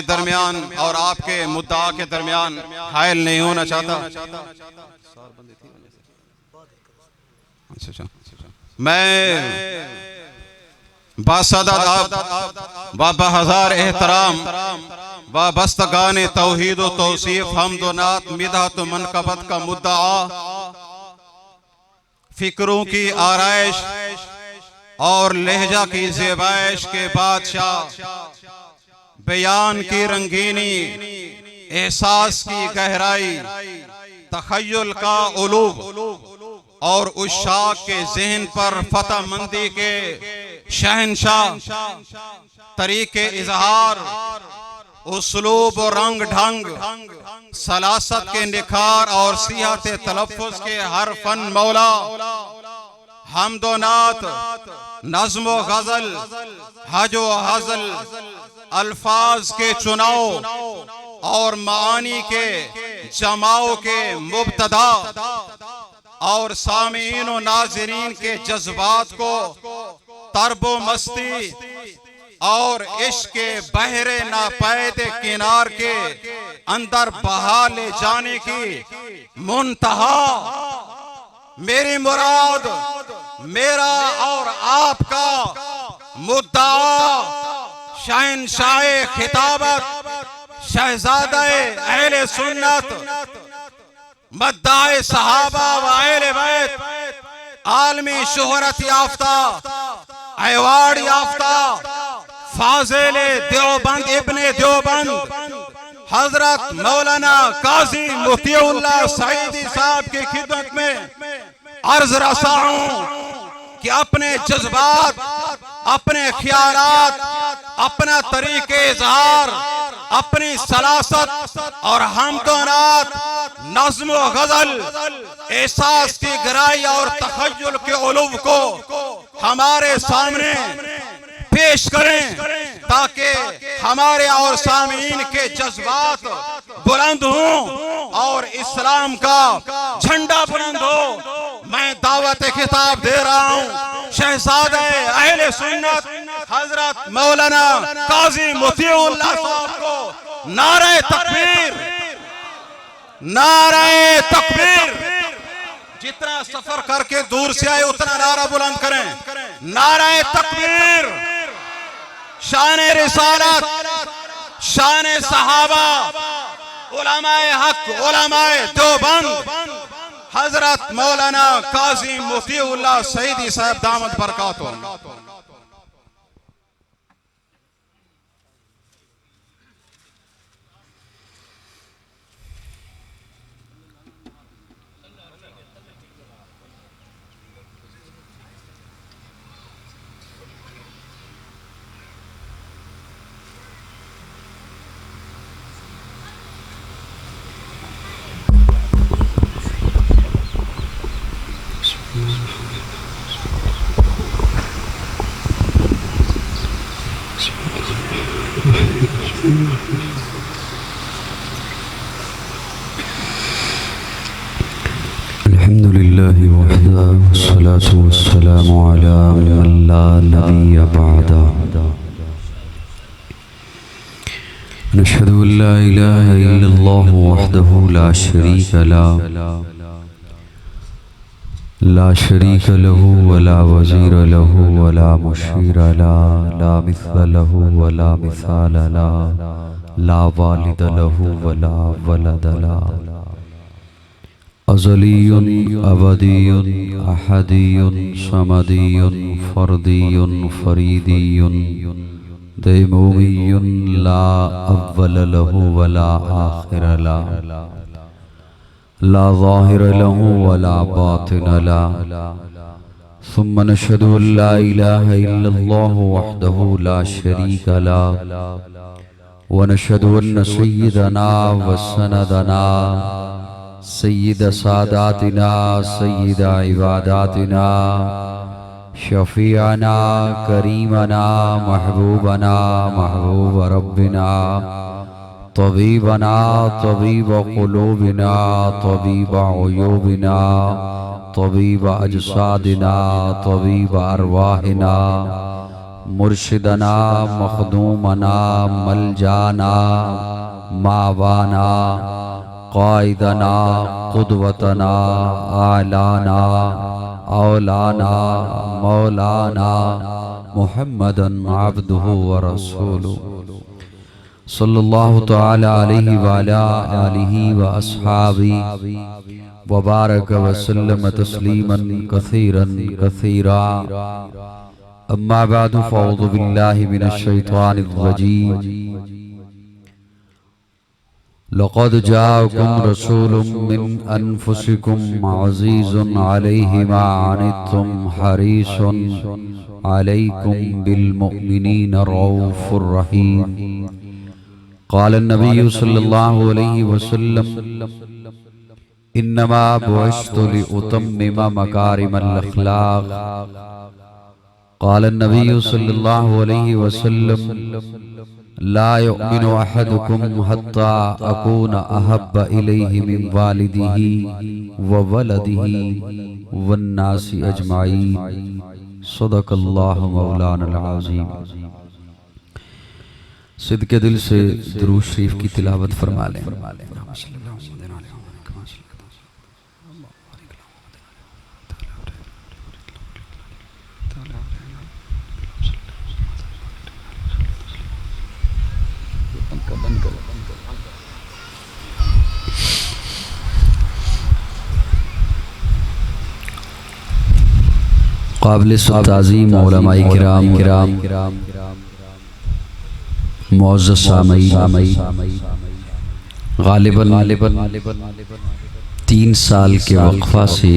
दरमियान और आपके मुद्दा के दरमियान हायल नहीं होना चाहता। अच्छा, मैं बासदाद व बहज़ार एहतराम व बस्तगान तौहीद व तौसीफ हमदोनात मिदहत मनकबत का मुद्दा फिक्रों की आराइश और लहजा की ज़ेबाइश के बादशाह, बयान की रंगीनी, एहसास की गहराई, तखय्युल का उलूब और उशाक के ज़हन पर फतह मंदी के शहनशाह, तरीके इजहार, उसलूब और रंग ढंग, सलासत के निखार और सिहत तलफ़्फ़ुज़ के हर फन मौला, हमदोनात, नज़्म व गज़ल, हज व हज़ल, अल्फाज के चुनाव और मानी के जमाओ के मुब्तदा और सामीन व नाज़रीन के जज्बात को तरबो मस्ती और इश्क के बहरे नापैद किनार के अंदर बहा ले जाने की मुंतहा, मेरी मुराद, मेरा और आपका मुद्दा, शहंशाह खिताबत, शहजादे अहले सुन्नत, मद्दाए सहाबा व अहले बैत, आलमी शोहरत याफ्ता, अवार्ड याफ्ता, फाज़िले देवबंद इब्ने देवबंद हजरत मौलाना काजी मुफ्तीउल्लाह सईदी साहब की खिदमत में अर्ज रसा हूं कि अपने जज्बात, अपने ख्यालात, अपना तरीके इजहार, अपनी सलासत और हमदोनात, नज़्म व गज़ल, एहसास की गहराई और तखय्युल के उलूब को हमारे सामने पेश करें ताकि हमारे और सामीन के जज्बात बुलंद हों और इस्लाम का झंडा बुलंद हो। मैं दावत खिताब दे रहा हूँ शहजादे अहले सुन्नत हजरत मौलाना काजी मुफ्तीउल्लाह साहब को, नारे तकबीर, नारे तकबीर। जितना सफर करके दूर से आए उतना नारा बुलंद करें, नारे तकबीर। शान रिसालत, शान सहाबा, उलमाए हक, उलमाए देवबंद हजरत मौलाना काजी मुफ्तीउल्लाह सईदी साहब दामद बरकातुहू। अल्हम्दुलिल्लाहि वहदा वस्सलातु वस्सलामु अला मन ला नबिय्य बअदा। नशहदु अल्ला इलाहा इल्लल्लाह वहदहु ला शरीका लहू वला वज़ीर लहू वला मुशीर ला मिस्ल लहू वला मिसाल ला वालिद लहू वला वलद ला। अज़लियुन अबदियुन अहदियुन समदियुन फर्दियुन फरीदियुन दैमूमियुन ला अव्वल लहू वला आखिर ला ज़ाहिर लहू वला बातिन ला। सुम्मा नशहदु अल्ला इलाहा इल्लल्लाह वहदहु ला शरीका लहू व नशहदु अन्न सय्यदना व सनदना सय्यद सादातिना सय्यद इबादातिना शफीअना करीमना महबूबना महबूब रब्बिना तबीबना तबीब क़ुलूबिना तबीब उयूबिना तबीब अजसादिना तबीब अरवाहिना मुर्शिदना मखदूमना मलजाना मावाना क़ाइदना क़ुदवतना आलाना औलाना मौलाना मुहम्मदन अब्दुहु व रसूलुहु सल्लल्लाहु तआला अलैहि व अला आलिहि व अस्हाबी व बारक व सल्लम तस्लीमन कसीरन कसीरा। अम्मा बादु फ़अऊज़ु बिल्लाहि मिनश शैतानिर रजीम। लक़द जाअकुम रसूलुम मिन अनफुसिकुम अज़ीज़ुन अलैहि मा अनित्तुम हरीसुन अलैकुम बिल मुमिनीना रऊफ़ुर रहीम। क़ाल नबी सल्लल्लाहु अलैहि वसल्लम इन्नमा बुइस्तु लिउतम्मिम मकारिमल अख़लाक़। क़ाल नबी सल्लल्लाहु अलैहि वसल्लम ला युमिनु अहदुकुम हत्ता अकून अहब्ब इलैहि मिन वालिदिही व वलदिही वन्नासि अजमाईन। सदक़ल्लाहु मौलानल अज़ीम। सिद्क़े दिल से दुरूद शरीफ की तिलावत फरमा लें। काबिल ताज़ीम उलमाए किराम मुअज़्ज़ज़ सामईन, गालिबन 3 साल के वक़फ़ा से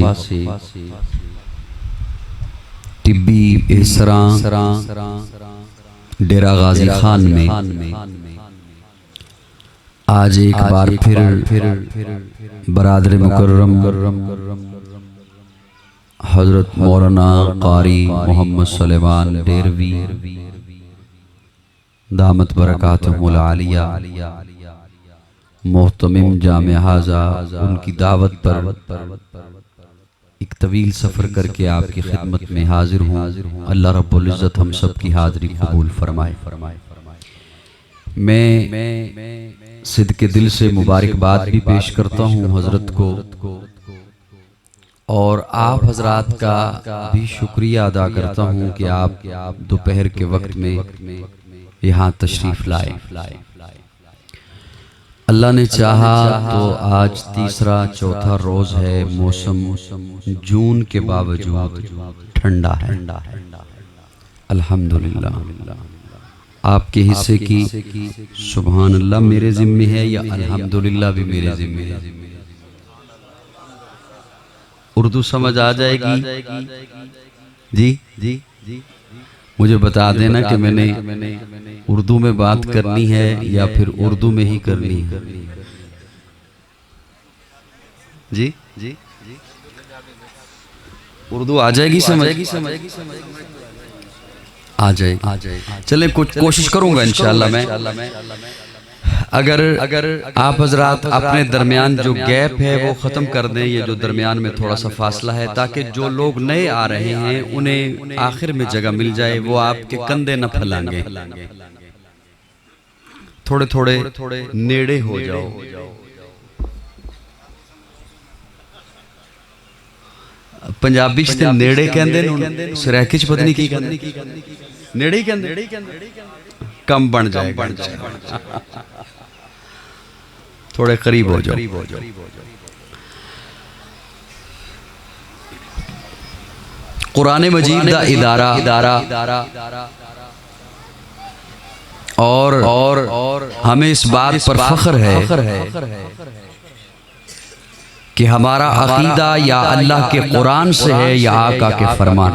तिब्बी इसरा डेरा गाजी खान में आज एक बार फिर बरादर मुकर्रम हजरत मौलाना कारी मोहम्मद सुलेमान डेरवी दामत बरकातुहुल आलिया मोहतमिम जामे हाजा उनकी दावत पर एक तवील सफ़र करके आपकी खिदमत में हाजिर हूँ। अल्लाह रब्बुल इज़्ज़त हम सब की हाज़िरी कबूल फरमाए। मैं सिद्क़े दिल से मुबारकबाद भी पेश करता हूँ हजरत को, और आप हजरात का भी शुक्रिया अदा करता हूँ कि आप दोपहर के वक्त में यहाँ तशरीफ़ लाए। अल्लाह ने चाहा तो आज तीसरा चौथा रोज़ है। मौसम जून के बावजूद ठंडा है। अल्हम्दुलिल्लाह। आपके हिस्से की सुभान अल्लाह मेरे ज़िम्मे है या अल्हम्दुलिल्लाह भी मेरे ज़िम्मे है। उर्दू समझ आ जाएगी जी? मुझे बता देना कि मैंने उर्दू में बात करनी है या फिर उर्दू में ही करनी है। जी उर्दू आ जाएगी समझ? आ जाएगी। चलें कुछ कोशिश करूंगा इंशाअल्लाह मैं। अगर आप हजरात अपने दरमियान जो गैप है वो ख़त्म कर दें, ये जो दरमियान में थोड़ा सा फासला है, ताकि जो लोग नए आ रहे हैं उन्हें आखिर में जगह मिल जाए, वो आपके कंधे न फैलाएंगे। थोड़े थोड़े नेड़े हो जाओ। पंजाबी च नेड़े कहंदे ने, सराइकी च पता नहीं की कहंदे, नेड़े ही कहंदे। कम बन जाए। थोड़े करीब हो जाओ। कुरान मजीद का इदारा और हमें इस बात पर फख्र है कि हमारा अकीदा या अल्लाह के कुरान से है या आका के फरमान।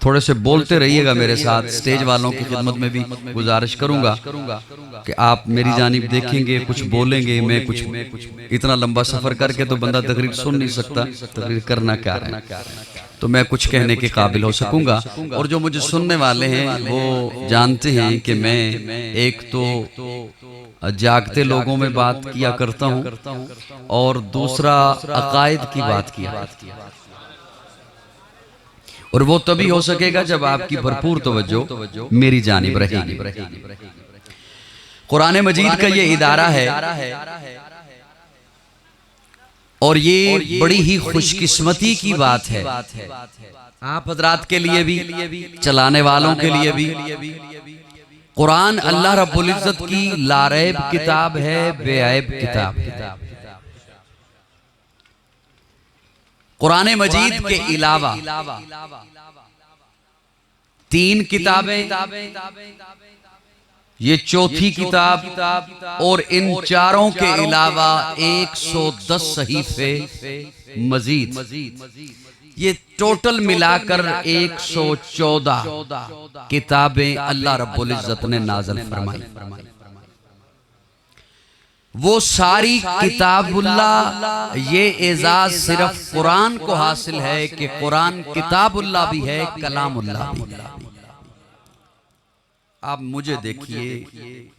थोड़े से बोलते रहिएगा मेरे साथ। स्टेज वालों की खिदमत में भी गुजारिश करूंगा कि आप मेरी जानिब देखेंगे, कुछ बोलेंगे। मैं कुछ इतना लंबा सफ़र करके तो बंदा तकरीर सुन नहीं सकता, तकरीर करना क्या है, तो मैं कुछ कहने के काबिल हो सकूंगा। और जो मुझे सुनने वाले हैं वो जानते हैं कि मैं एक तो जागते लोगों में बात किया करता हूँ और दूसरा अकायद की बात किया। और वो तभी हो सकेगा जब आपकी भरपूर तवज्जो मेरी जानिब रहेगी। कुरान मजीद का ये इदारा है और ये बड़ी ही खुशकिस्मती की बात है आप हजरात के लिए भी, चलाने वालों के लिए भी। कुरान अल्लाह रब्बुल इज्जत की लारैब किताब है, बेऐब किताब है। कुरान मजीद के अलावा 3 किताबें, ये चौथी किताब और इन चारों के अलावा 110 सहीफे मजीद, ये टोटल मिलाकर 114 किताबें अल्लाह रब्बुल इज्जत ने नाज़िल फरमाई। वो सारी किताबुल्लाह, ये एजाज सिर्फ कुरान को हासिल है कि कुरान किताबुल्लाह भी है, कलामुल्लाह भी है। आप मुझे देखिए,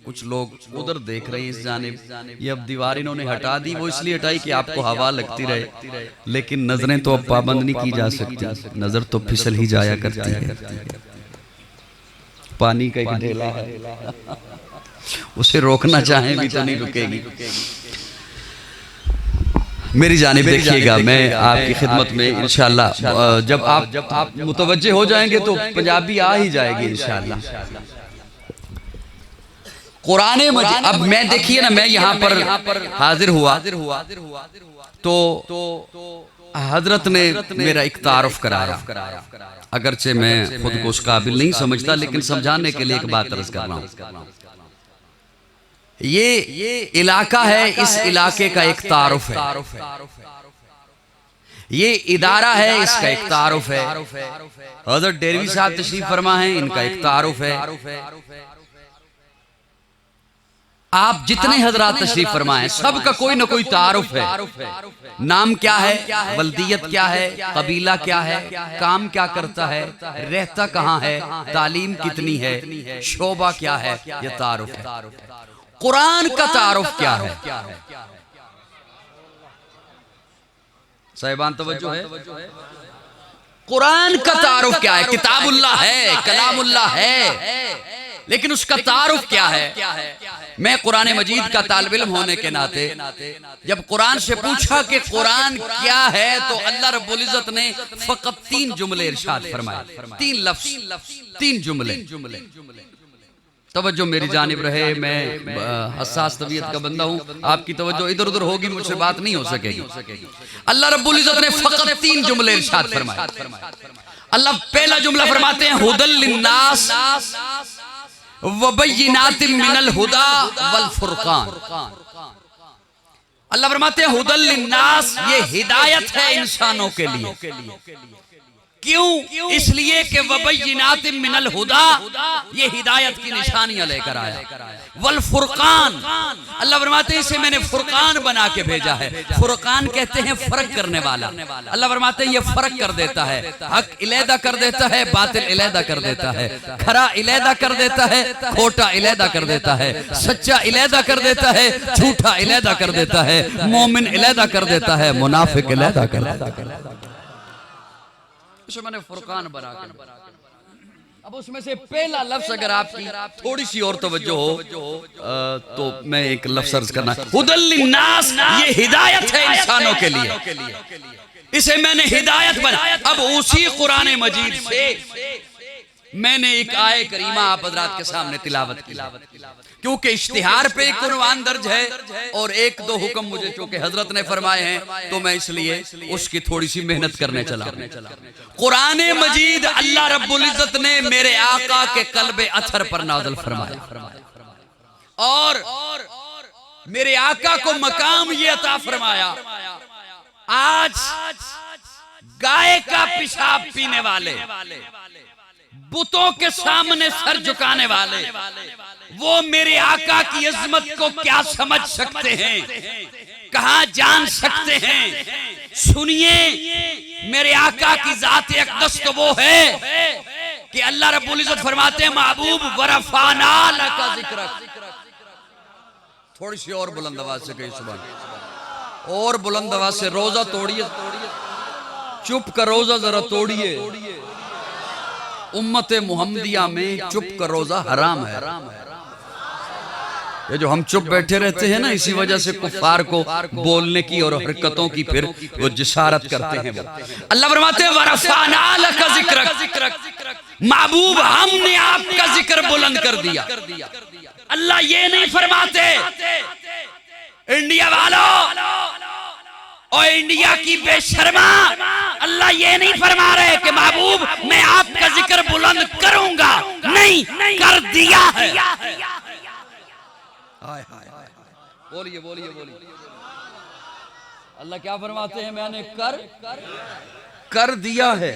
कुछ लोग उधर देख रहे हैं इस जानिब, ये अब दीवार इन्होंने हटा दी, वो इसलिए हटाई कि आपको हवा लगती रहे, लेकिन नजरें तो अब पाबंद नहीं की जा सकती, नजर तो फिसल ही जाया करती है। पानी का एक ढेला है, उसे रोकना चाहें भी तो नहीं रुकेगी। मेरी जानिब देखिएगा, मैं आपकी खिदमत में इंशाअल्लाह जब आप मुतवज्जे हो जाएंगे तो पंजाबी आ ही जाएगी इंशाअल्लाह। कुरान मजीद, अब मैं देखिए ना, मैं यहाँ पर हाजिर हुआ तो हजरत ने मेरा एक तारुफ कराया, अगरचे मैं खुद को उस काबिल नहीं समझता, लेकिन समझाने के लिए एक बात अर्ज कर रहा हूँ। ये इलाका है, इस इलाके का एक तारुफ है, ये इदारा है, इसका एक तारुफ है। हजरत डेरवी साहब तशरीफ फरमा है, इनका एक तारुफ है। आप जितने हजरात तशरीफ फरमाएं, सबका कोई ना कोई तारुफ है। नाम क्या है, वल्दियत क्या है, कबीला क्या है, काम क्या करता है, रहता कहाँ है, तालीम कितनी है, शोबा क्या है, यह तारुफ है। कुरान का तारुफ क्या है? साहिबान तवज्जो है, कुरान का तारुफ क्या है? किताबुल्लाह है, कलामुल्लाह है, लेकिन उसका तारुफ क्या है? मैं कुरान मजीद का तालिब इल्म होने के नाते जब कुरान से पूछा कि कुरान क्या है, तो अल्लाह रब्बुल इज्जत ने फकत 3 जुमले इरशाद फरमाए, 3 लफ्ज, 3 जुमले। तवज्जो मेरी जानिब रहे, मैं हसास तबीयत का बंदा हूँ, आपकी तवज्जो इधर उधर होगी, मुझसे बात नहीं हो सकेगी। अल्लाह रब्बुल इज्जत ने फकत 3 जुमले इरशाद फरमाए। अल्लाह पहला जुमला फरमाते हैं, हुदल लिन्नास व बय्यिनातिम मिनल हुदा वल फुरकान। अल्लाह फरमाते हैं हुदल लिन्नास, ये हिदायत है इंसानों के लिए। क्यों? इसलिए कि वबय्यिनातिम मिनल हुदा, ये हिदायत की निशानियां लेकर आया। वल फुरकान, अल्लाह फरमाते हैं इसे मैंने फुरकान बना के भेजा है। फुरकान कहते हैं फर्क करने वाला। अल्लाह फरमाते हैं ये फर्क कर देता है, हक इलेदा कर देता है, बातिल इलेदा कर देता है, खरा इलेदा कर देता है, खोटा इलेदा कर देता है, सच्चा इलेदा कर देता है, झूठा इलेदा कर देता है, मोमिन इलेदा कर देता है, मुनाफिक इलेदा कर देता है। मैंने फुरकान बना कर, अब उसमें से पहला लफ्ज अगर आपकी थोड़ी सी और तवज्जो हो तो मैं एक लफ्ज अर्ज करना, हुदल लिन्नास, ये हिदायत है इंसानों के लिए, इसे मैंने हिदायत बनाया। अब उसी कुरान मजीद से मैंने एक आय करीमा आप हजरात के सामने तिलावत की, क्योंकि इश्तिहार पे कुरान दर्ज है और 1-2 हुक्म मुझे चूंकि हजरत ने फरमाए हैं, तो मैं इसलिए उसकी थोड़ी सी मेहनत करने चला। कुरान मजीद अल्लाह रब्बुल इज्जत ने मेरे आका के कल्बे अथर पर नाज़िल फरमाया और मेरे आका को मकाम ये अता फरमाया, आज गाय का पेशाब पीने वाले, बुतों के सामने सर झुकाने वाले, वो मेरे आका की अजमत को क्या समझ सकते हैं, कहां जान सकते हैं? सुनिए, मेरे आका की जात अक़दस तो वो है कि अल्लाह रब्बुल इज्जत फरमाते हैं, महबूब वरफाना लका ज़िक्रक। थोड़ी सी और बुलंद आवाज से कही सुभान, और बुलंद आवाज से, रोजा तोड़िए, चुप का रोजा जरा तोड़िए। उम्मत मुहम्मदिया में चुप का रोजा हराम है। ये जो हम चुप बैठे रहते हैं ना, इसी वजह से कुफार को बोलने की और हरकतों की फिर वो जिसारत करते हैं। वो अल्लाह फरमाते हैं वरफ़अना लका ज़िक्रक, महबूब हमने आपका जिक्र बुलंद कर दिया। अल्लाह ये नहीं फरमाते इंडिया वालों और इंडिया की बेशर्मा, अल्लाह ये नहीं फरमा रहे कि महबूब मैं आपका जिक्र बुलंद करूंगा, नहीं, कर दिया है। बोलिए बोलिए बोलिए, अल्लाह क्या फरमाते हैं? मैंने कर दिया है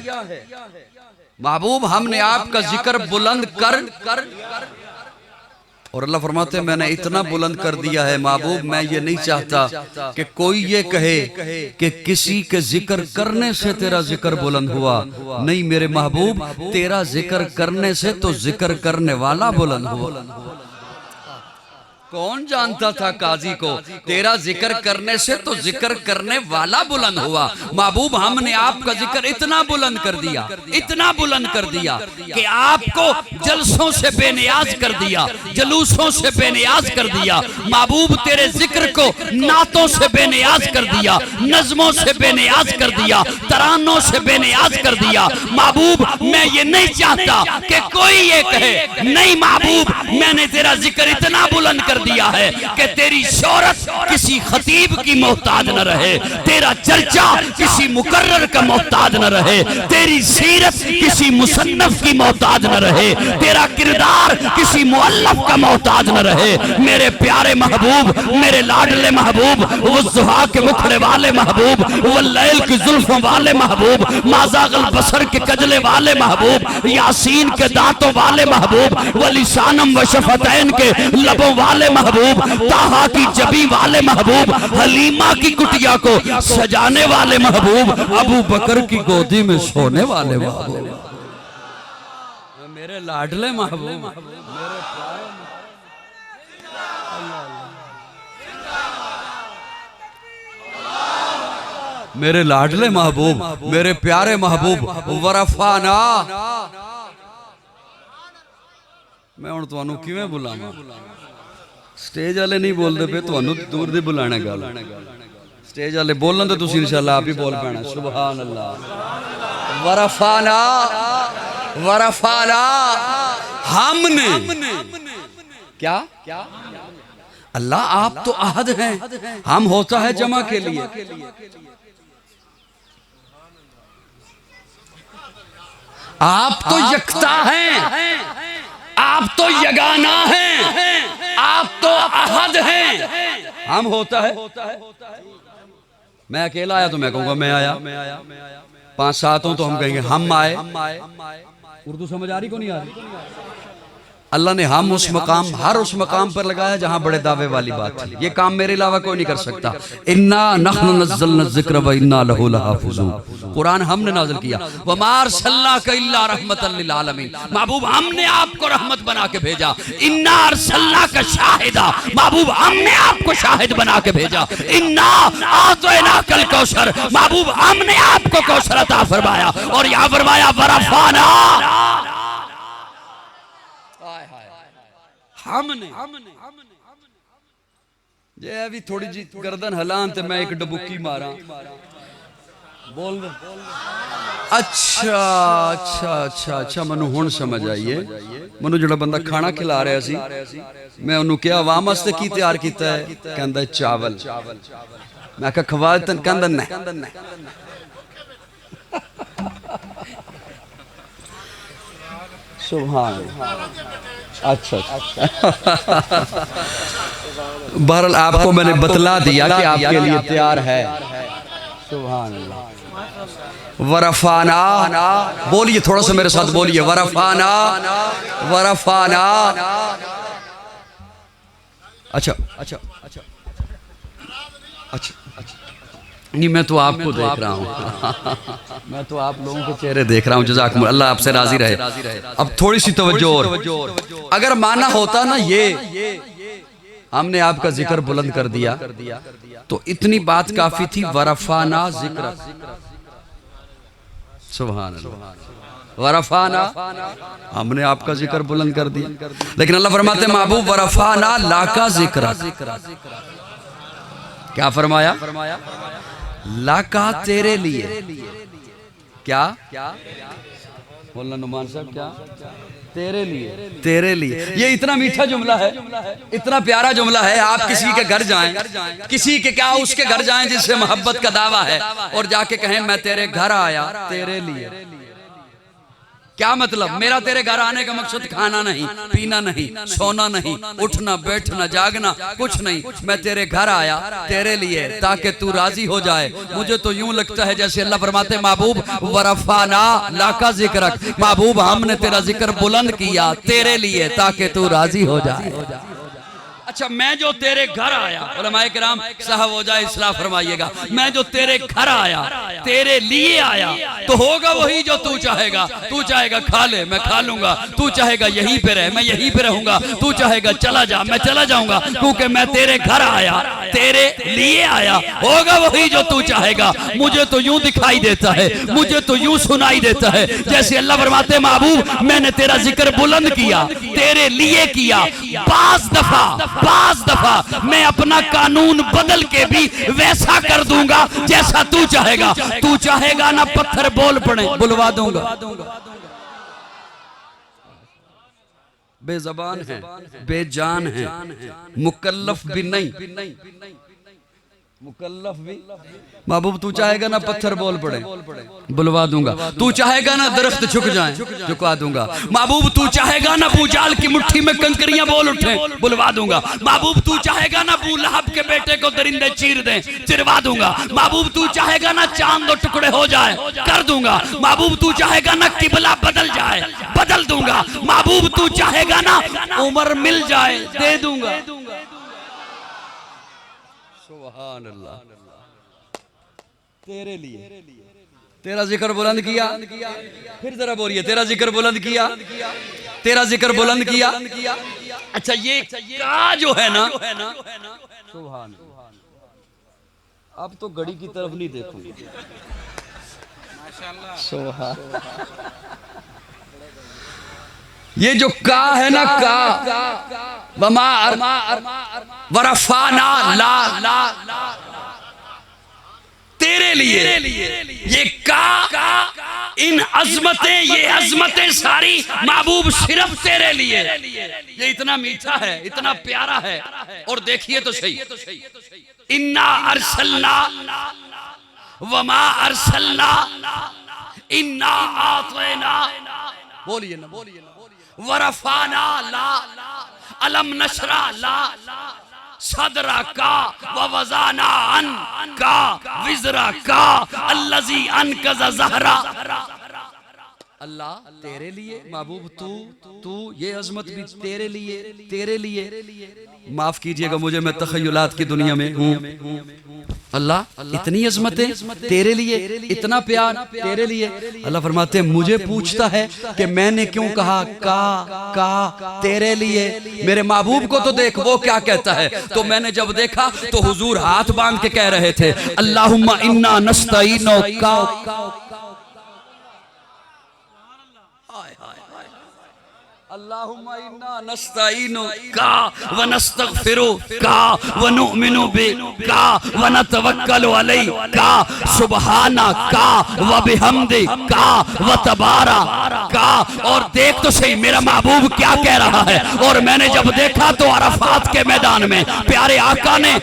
महबूब, हमने आपका जिक्र बुलंद कर। और अल्लाह फरमाते हैं मैंने इतना बुलंद कर दिया है महबूब, मैं ये नहीं चाहता कि कोई ये कहे कि किसी के जिक्र करने से तेरा जिक्र बुलंद हुआ। नहीं मेरे महबूब, तेरा जिक्र करने से तो जिक्र करने वाला बुलंद हुआ। कौन जानता था काजी को? तेरा जिक्र करने से तो जिक्र करने वाला बुलंद हुआ। महबूब हमने आपका जिक्र इतना बुलंद कर दिया, इतना बुलंद कर दिया कि आपको जलसों से बेनियाज कर दिया, जलूसों से बेनियाज कर दिया। महबूब तेरे जिक्र को नातों से बेनियाज कर दिया, नज़मों से बेनियाज कर दिया, तरानों से बेनियाज कर दिया। महबूब मैं ये नहीं चाहता कि कोई ये कहे, नहीं महबूब मैंने तेरा जिक्र इतना बुलंद कर दिया है कि तेरी शोहरत किसी खतीब की मोहताज न रहे, तेरा चर्चा किसी मुकर्रर का मोहताज न रहे, तेरी सीरत किसी मुसन्नफ की मोहताज न रहे, तेरा किरदार किसी मुअल्लफ का मोहताज न रहे। मेरे प्यारे महबूब, मेरे लाडले महबूब, वो ज़ुहा के मुखड़े वाले महबूब, वो लैल की जुल्फों वाले महबूब, माज़ागल बसर के कजले वाले महबूब, यासीन के दांतों वाले महबूब, वो लिसानम व शफतैन के लबों वाले महबूब, ताहा की जबी वाले महबूब, हलीमा की कुटिया को सजाने वाले महबूब, अबू बकर की गोदी में सोने वाले महबूब, मेरे लाडले महबूब, मेरे लाडले महबूब, मेरे प्यारे महबूब। वरफ़ाना मैं हुण तुहानू किवें बुलावां? स्टेज वाले नहीं बोलते पे, तुहानू दूर दे बुलाना गल। स्टेज वाले बोलन तो तुसीं इंशाअल्लाह आप ही बोल पैना। सुभान अल्लाह। वरफ़ाना वरफ़ाना हमने क्या अल्लाह आप तो अहद हैं, हम होता है जमा के लिए। आप तो यकता हैं, आप तो यगाना हैं, आप तो अहद हैं, हम होता है। मैं अकेला आया तो मैं कहूंगा मैं आया, 5-7 हो तो हम कहेंगे हम आए। उर्दू समझ आ रही को नहीं आ रही? अल्लाह ने हम उस मकाम, हर उस मकाम पर लगाया जहां बड़े दावे वाली बात थी। ये काम मेरे अलावा कोई नहीं कर सकता। इन्ना नहनु नज़्ज़लना ज़िक्र व इन्ना लहू लहाफ़िज़ून, कुरान हमने नाज़िल किया। व मा अरसलनाका इल्ला रहमतल लिल आलमीन, महबूब हमने आपको रहमत बना के भेजा। इन्ना अरसलनाका शाहिदा, महबूब हमने आपको शाहिद बना के भेजा। इन्ना आतैनाकल कौसर, महबूब हमने आपको कौसर अता फरमाया। और यहाँ फरमाया वरफ़ाना, हमने जे अभी थोड़ी जी गर्दन हलान ते मैं एक डबुक्की मारा बोल दे। अच्छा अच्छा अच्छा अच्छा मनु हुण समझ आइए। मनु जेड़ा बंदा खाना खिला रहा सी, मैं उन्होंने क्या आवाम वास्ते की तैयार किया है? कहंदा चावल। मैं कहा खवा तन, कहंदा नहीं। सुभान अच्छा बहरहाल आपको मैंने बतला दिया कि आपके लिए तैयार है। सुभान अल्लाह। वरफ़ाना बोलिए, थोड़ा सा मेरे साथ बोलिए। वरफ़ाना वरफ़ाना। अच्छा अच्छा अच्छा अच्छा नहीं, मैं तो आपको देख रहा हूँ, मैं तो आप लोगों के चेहरे देख रहा हूँ। जज़ाकुमुल्लाह, अल्लाह आपसे राजी रहे। अब थोड़ी सी तवज्जो और, अगर माना होता ना ये हमने आपका जिक्र बुलंद कर दिया तो इतनी बात काफी थी। वरफ़ाना ज़िक्र, सुभान अल्लाह। वरफाना, हमने आपका जिक्र बुलंद कर दिया। लेकिन अल्लाह फरमाते महबूब वरफाना लाका जिक्र, क्या फरमाया? लाका तेरे लिए, क्या बोलना नुमान साहब, क्या तेरे लिए, तेरे लिए। ये इतना मीठा जुमला है, इतना प्यारा जुमला है। आप किसी के घर जाएं, किसी के क्या उसके घर जाएं जिससे मोहब्बत का दावा है, और जाके कहें मैं तेरे घर आया तेरे लिए, क्या मतलब? मेरा तेरे घर आने का मकसद खाना नहीं, पीना नहीं, सोना नहीं, उठना बैठना जागना कुछ नहीं। मैं तेरे घर आया तेरे लिए ताकि तू राजी हो जाए। मुझे तो यूं लगता है जैसे अल्लाह फरमाते महबूब वरफाना लाका जिक्र, महबूब हमने तेरा जिक्र बुलंद किया तेरे लिए ताकि तू राजी हो जाए। अच्छा, मैं जो तेरे घर आया, उलमाए किराम साहब हो जाए इस्लाह फरमाइएगा, मैं जो तेरे घर आया तेरे लिए आया, तो होगा वही जो तू चाहेगा। तू चाहेगा खा ले, मैं खा लूंगा। तू चाहेगा यहीं पे रहे, मैं यहीं पे रहूंगा। तू चाहेगा चला जा, मैं चला जाऊंगा, क्योंकि मैं तेरे घर आया तेरे लिए आया। होगा वही जो तू चाहेगा। मुझे तो यूं दिखाई देता है, मुझे तो यूं सुनाई देता है जैसे अल्लाह फरमाते महबूब मैंने तेरा जिक्र बुलंद किया तेरे लिए किया। पांच दफा मैं अपना कानून बदल के भी वैसा कर दूंगा जैसा तू चाहेगा। तू चाहेगा ना पत्थर बोल पड़े, बुलवा दूंगा। बेज़बान है, बेजान है, मुकल्लफ भी नहीं, मुकल्लफ भी। महबूब तू चाहेगा ना पत्थर बोल पड़े, बुलवा दूंगा। तू चाहेगा ना दरख्त झुक जाए, झुका दूंगा। महबूब तू चाहेगा ना अबू जाल की मुट्ठी में कंकरियां बोल उठे, बुलवा दूंगा। महबूब तू चाहेगा ना अबू लहब के बेटे को दरिंदे चीर दें, चिरवा दूंगा। महबूब तू चाहेगा ना चांद दो टुकड़े हो जाए, कर दूंगा। महबूब तू चाहेगा ना किबला बदल जाए, बदल दूंगा। महबूब तू चाहेगा ना उम्र मिल जाए, दे दूंगा। सुभान अल्लाह, तेरे लिए तेरा जिक्र बुलंद किया। फिर जरा बोलिए, तेरा जिक्र बुलंद किया, तेरा जिक्र बुलंद किया। अच्छा, ये का जो है ना, सुभान, अब तो घड़ी की तरफ नहीं देखूंगी। सुभान, ये जो का है ना, का वरफाना ला तेरे लिए, ये का इन अजमतें, ये अजमतें सारी महबूब सिर्फ तेरे लिए। ये इतना मीठा है, इतना प्यारा है। और देखिए तो सही, इन्ना अरसलना वमा अरसलना इन्ना आतैना, बोलिए ना, बोलिए ना, वरफाना ला अलम नशरा ला सदरा का ववज़ाना अन का विज़रा का अल्लज़ी अनक़ज़ ज़हरा। अल्लाह तेरे लिए, महबूब तू ये अजमत भी तेरे लिए, तेरे लिए। माफ कीजिएगा मुझे, मैं तख़य्युलात की दुनिया में हूँ। अल्लाह इतनी अजमतें तेरे लिए, इतना प्यार तेरे लिए। अल्लाह फरमाते हैं मुझे पूछता है कि मैंने क्यों कहा का तेरे लिए। मेरे महबूब को तो देख वो क्या कहता है। तो मैंने जब देखा तो हुजूर हाथ बांध के कह रहे थे अल्लाहुम्मा इन्ना नस्तईनो का, अल्लाहुम्मा इन्ना नस्तईनु का व नस्तगफिरु का व नुमिनु बि का व नतवक्कलु अलैहि का सुबहाना का व बिहम्दि का व तबारा का। और देख तो सही मेरा महबूब क्या कह रहा है। और मैंने जब देखा तो अरफात के मैदान में प्यारे आका ने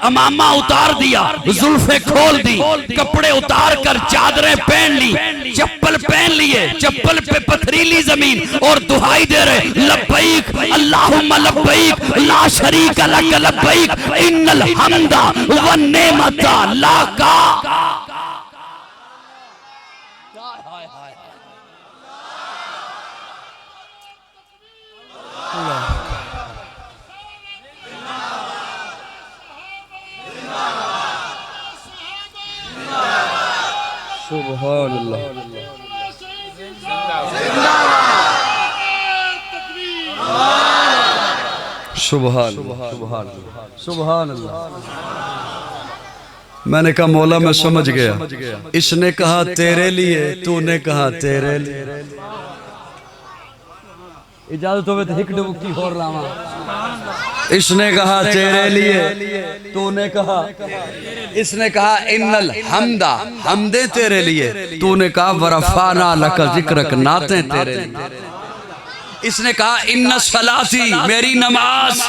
अमामा उतार दिया, जुल्फे खोल दी, कपड़े उतार कर चादरें पहन ली, चप्पल पहन लिए, चप्पल पे पथरीली जमीन, और दुहाई दे रहे लब्बैक अल्लाहुम्मा लब्बैक ला शरीक लक लब्बैक इन्नल हम्दा वन नेमता लका। सुभान अल्लाह, सुभान सुभान सुभान अल्लाह। मैंने कहा मौला मैं समझ गया। इसने कहा तेरे लिए, तूने कहा तेरे लिए। इजाजत हो तो हिक डुबकी हो रहा। इसने कहा तेरे लिए, तूने कहा, इसने कहा इन्नल हमदा, हमदे तेरे लिए, तूने कहा वरफाना लक जिक्रक, नाते तेरे लिए। इसने कहा इन्ना सलाती, मेरी नमाज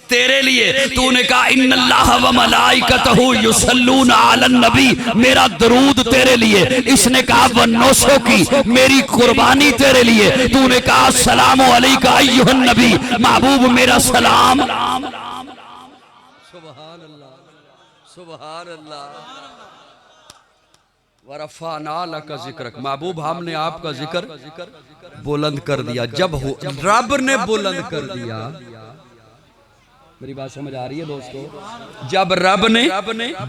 तेरे लिए, तूने कहा इन्नल्लाह व मलाइकतहु युसल्लूना अलन नबी, मेरा दरूद तेरे लिए। इसने कहा व नौसों की, मेरी कुर्बानी तेरे लिए, तूने कहा सलामु अलैका अय्युहन नबी, महबूब मेरा सलाम। सुभान अल्लाह, सुभान अल्लाह। वरफाना लका जिक्रक, महबूब हमने आपका जिक्र बुलंद कर दिया। जब रब ने बुलंद कर दिया, मेरी बात समझ आ रही है दोस्तों? जब रब ने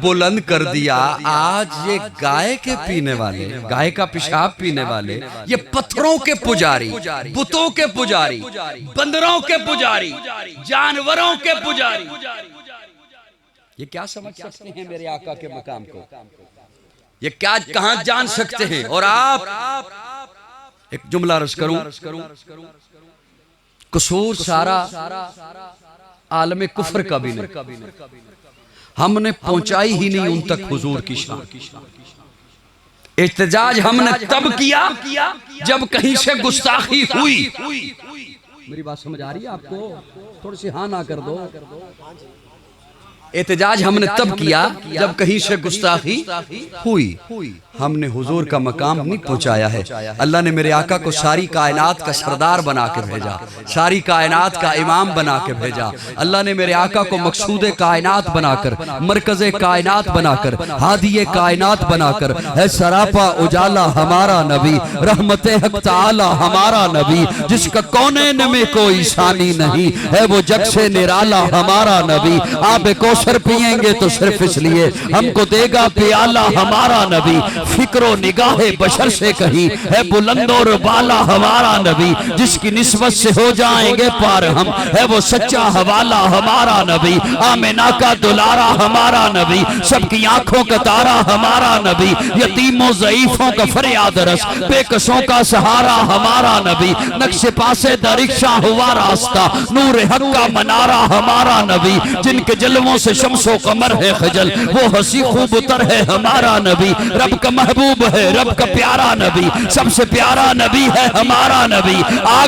बुलंद कर दिया, आज ये गाय के पीने वाले, गाय का पेशाब पीने वाले, ये पत्थरों के पुजारी, बुतों के पुजारी, बंदरों के पुजारी, जानवरों के पुजारी, ये क्या समझ सकते हैं मेरे आका के मकाम को? ये क्या कहां जान सकते हैं? और आप एक जुमला अर्ज करूं, कसूर सारा आलमे कुफर का भी नहीं, हमने पहुंचाई ही नहीं उन तक हुजूर की शान। इhtजाज हमने तब किया जब कहीं से गुस्ताखी हुई। मेरी बात समझ आ रही है आपको? थोड़ी सी हाँ ना कर दो। एहतजाज हमने तब किया जब कहीं से गुस्ताखी हुई। हमने हुजूर का मकाम नहीं पहुंचाया है। अल्लाह ने मेरे आका को सारी कायनात का सरदार बना के भेजा, सारी कायनात का इमाम बना के भेजा। अल्लाह ने मेरे आका को मकसूद कायनात बनाकर, मरकज कायनात बनाकर, हादिये कायनात बनाकर, है सरापा उजाला हमारा नबी, रहमत हक ताला हमारा नबी, जिसका कौनैन में कोई शानी नहीं है, वो जग से निराला हमारा नबी। आप कौसर पिएंगे तो सिर्फ इसलिए हमको देगा प्याला हमारा नबी। फिक्रो निगाहे बशर से कहीं है बुलंद और बाला हमारा नबी, जिसकी निस्बत से हो जाएंगे पार हम, है वो सच्चा हवाला हमारा नबी। आमिना का दुलारा हमारा नबी, सबकी आंखों का तारा हमारा नबी, यतीमों ज़ईफों का फरियाद रस, बेकसों का सहारा हमारा नबी। नक्शे पासे दरिक्षा हुआ रास्ता, नूर हक का मनारा हमारा नबी, जिनके जलवों से शम्सो कमर है खजल, वो हंसी खूब उतर है हमारा नबी। रब का महबूब है, रब का प्यारा नबी, सबसे प्यारा नबी है हमारा नबी। आ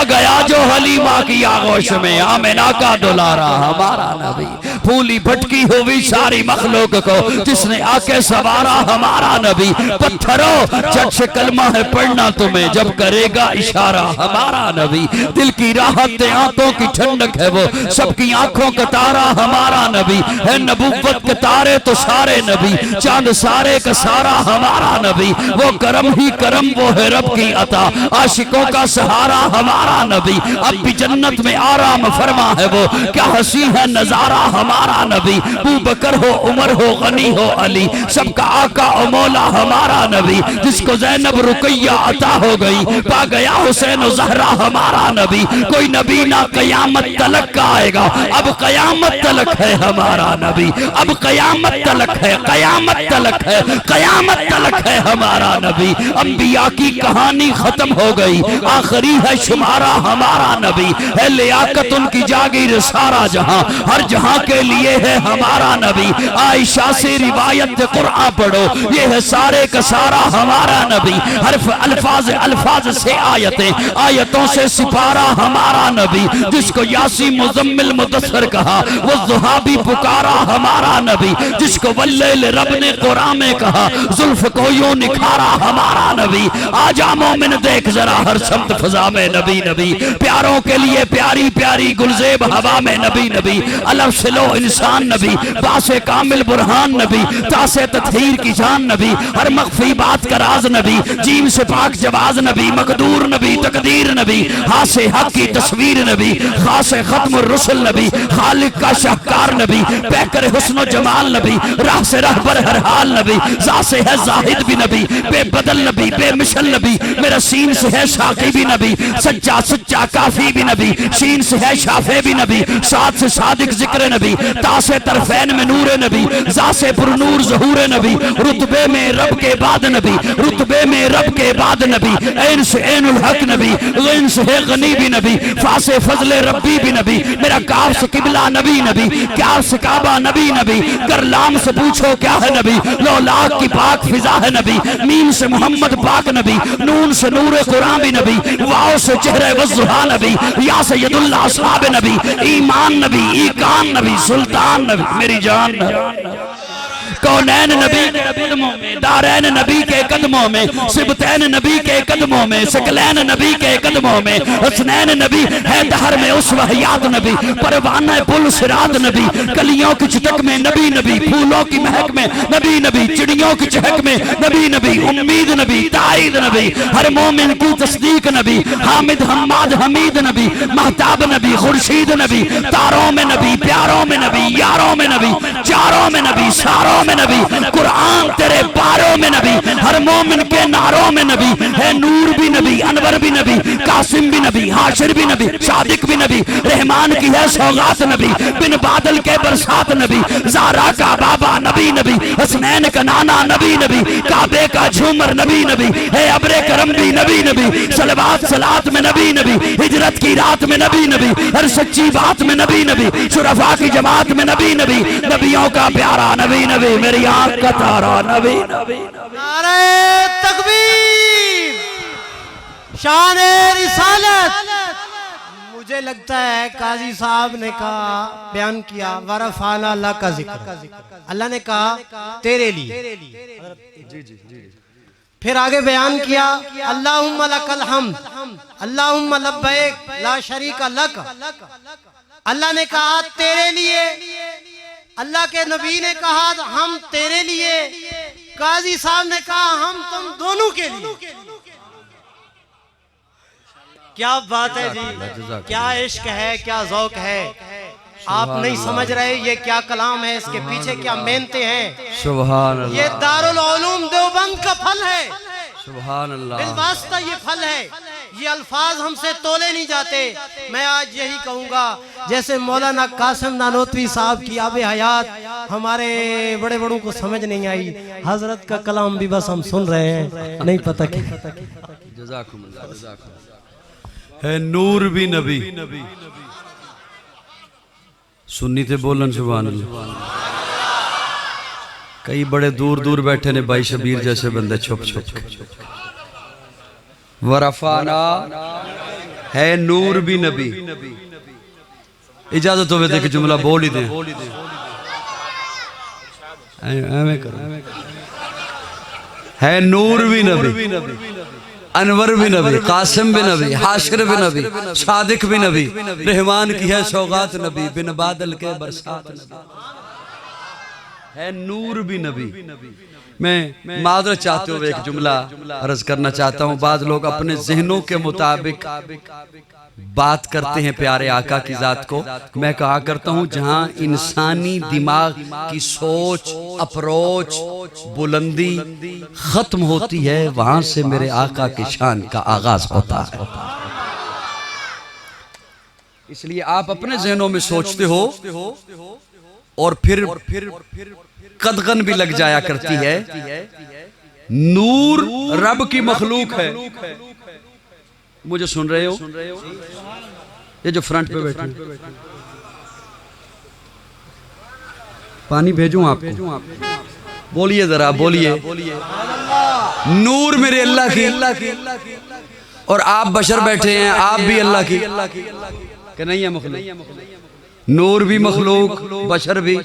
गया जो हलीमा की आगोश में, आमिना का दुलारा हमारा नबी। फूली भटकी हुई सारी मखलूक को जिसने आके सवारा हमारा नबी। पत्थरों जग से कलमा है पढ़ना तुम्हें, जब करेगा इशारा हमारा नबी। दिल की राहत आंखों की ठंडक है वो, सबकी आंखों का तारा हमारा नबी है। नबुव्वत के तारे तो सारे नबी, चांद सारे का सारा हमारा नबी। वो करम ही करम, वो है रब की अता, आशिकों का सहारा हमारा नबी। अब भी जन्नत में आराम फरमा है वो, क्या हंसी है नजारा हमारा नबी। अबू बकर हो, उमर हो, गनी हो, अली, सबका आका और मौला हमारा नबी। जिसको ज़ैनब रुकैया अता हो गई, पा गया हुसैन और ज़हरा हमारा नबी। कोई नबी ना कयामत तलक का आएगा, अब कयामत तलक है हमारा नबी। अब कयामत तलक है, कयामत तलक है, कयामत तलक है हमारा नबी। अंबिया की कहानी खत्म हो गई, आखिरी है शुमारा हमारा नबी। है लियाकत उनकी जागीर सारा जहां, हर जहां के लिए है हमारा नबी। आयशा से रिवायत कुरान पढ़ो, ये है सारे का सारा हमारा नबी। हर्फ अल्फाज अल्फाज से आयतें, आयतों से सिपारा हमारा नबी। जिसको यासी मुजम्मिल मुदस्सर कहा, वो ज़ुहा भी पुकारा हमारा नबी। जिसको वल्लैल रब ने कुरान में कहा, जुल्फ को यूं निखारा हमारा नबी। आजा मोमिन देख जरा हर शब्द फजा में नबी नबी, प्यारों के लिए प्यारी प्यारी गुलजेब हवा में नबी नबी। अलफ से लो इंसान नबी, बासे कामिल बुरहान नबी, तासे तत्हीर की जान नबी, हर मख्फी बात का राज नबी। जीम से पाक जवाज नबी, मकदूर नबी, तकदीर नबी, हासे हक की तस्वीर नबी, खासे खत्म रुसल नबी, खालिक का शाहकार नबी, पैकर हुस्न जमाल नबी, राह से रहबर हर हाल नबी। जा से है जाहिद भी नबी, बेबदल नबी, बेमिशल नबी। मेरा सीन से है शाकी भी नबी, सच्चा सुच्चा काफी भी नबी। शीन से है शाफे भी नबी, साथ से सादिक जिक्र नबी, तासे तरफैन में नूर नबी, जासे पुरनूर ज़हूर नबी, रुतबे में रब के बाद नबी, रुतबे में रब के बाद नबी, ऐन से ऐनुल हक नबी, गैन से है गनी भी नबी, फासे फजले रब्बी भी नबी, मेरा काफ से किबला नबी नबी, क्या से काबा नबी नबी, करलाम से पूछो क्या है नबी, लो लाख की पाक फिजा है नबी, मीम से मोहम्मद पाक नबी, नून से नूर कुरान भी नबी, वाव से चेहरे वज़ुहा नबी, या से यदुल्ला असहाब नबी, ईमान नबी, ईकान नबी, सुल्तान नबी, मेरी जान नबी, कौनैन नबी के कदमों में, दारैन नबी के कदमों में, सिबतैन नबी के कदमों में, सकलैन नबी के कदमों में, हसनैन नबी है दहर में उस वहयात नबी, परवाना पुल सिरात नबी, कलियों की चितक में नबी नबी, फूलों की महक में नबी नबी, चिड़ियों की चहक में नबी नबी, उम्मीद नबी, ताईद नबी, हर मोमिन की तस्दीक नबी, हामिद हम्माद हमीद नबी, महताब नबी, खुर्शीद नबी, तारों में नबी, प्यारों में नबी, यारों में नबी, चारों में नबी, सारों में नबी, कुरान तेरे पारों में नबी, हर मोमिन के नारों में नबी, है नूर भी नबी, अनवर भी नबी, कासिम भी नबी, हाशिर भी नबी, सादिक भी नबी, रहमान की है सौगात नबी, बिन बादल के बरसात नबी, ज़ारा का बाबा नबी नबी, हसनैन का नाना नबी नबी, काबे का झूमर नबी नबी, है अब्रे करम भी नबी नबी, सलवात सलात में नबी नबी, हिजरत की रात में नबी नबी, हर सच्ची बात में नबी नबी, शुरफा की जमात में नबी नबी, नबियों का प्यारा नबी नबी, मेरी आंख का तारा नबी नबी, नारे तकबीर, शान-ए रिसालत। मुझे लगता है काजी साहब ने कहा, बयान किया वरफाना ला का जिक्र, अल्लाह ने कहा तेरे लिए, फिर आगे बयान किया अल्लाहुम्मा लकल हम्द, अल्लाहुम्मा लब्बैक ला शरीका लक। अल्लाह ने कहा तेरे लिए, अल्लाह के नबी ने कहा हम तेरे लिए, काजी साहब ने कहा हम तुम दोनों के लिए। क्या बात है जी, क्या इश्क है, क्या ज़ौक है। आप नहीं समझ रहे ये क्या कलाम है, इसके पीछे क्या मेहनतें हैं। सुभान अल्लाह, ये दारुल उलूम देवबंद का फल है, सुभान अल्लाह, बिलवास्ता ये फल है। ये अल्फाज हमसे तोले नहीं जाते। मैं आज यही कहूँगा, जैसे मौलाना कासिम नानोतवी साहब की आबे हयात हमारे बड़े बड़ों को समझ नहीं आई, हजरत का कलाम भी बस हम सुन रहे हैं, नहीं पता कि जज़ाकुमुल्लाह, जज़ाकुमुल्लाह। है नूर भी नबी, सुन्नी थे बोलन सुभान अल्लाह। कई बड़े दूर दूर बैठे ने भाई शबीर जैसे बंदे छुप छुप। वरफाना है नूर भी नबी। इजाजत हो कि जुमला बोल ही दें, है नूर भी नबी, अनवर भी नबी, कासिम भी नबी, हाशिर भी नबी, सादिक भी नबी, रहमान की है सौगात नबी, बिन बादल के बरसात नबी, है नूर भी नबी। मैं मादरत चाहते हुए एक जुमला अर्ज करना चाहता हूँ। बाद लोग अपने जहनों के मुताबिक बात करते हैं प्यारे आका की जात को। मैं कहा करता हूँ जहाँ इंसानी दिमाग की सोच, अप्रोच, बुलंदी खत्म होती है, वहां से मेरे आका की शान का आगाज होता है। इसलिए आप अपने जहनों में सोचते हो और फिर कदगन भी लग जाया करती है। नूर रब की मखलूक है। मुझे सुन रहे हो? ये जो फ्रंट पे बैठे, पानी भेजूं आपको? बोलिए जरा, बोलिए। नूर मेरे अल्लाह की, और आप बशर बैठे हैं, आप भी अल्लाह की कि नहीं है मखलूक? नूर भी मखलूक, बशर भी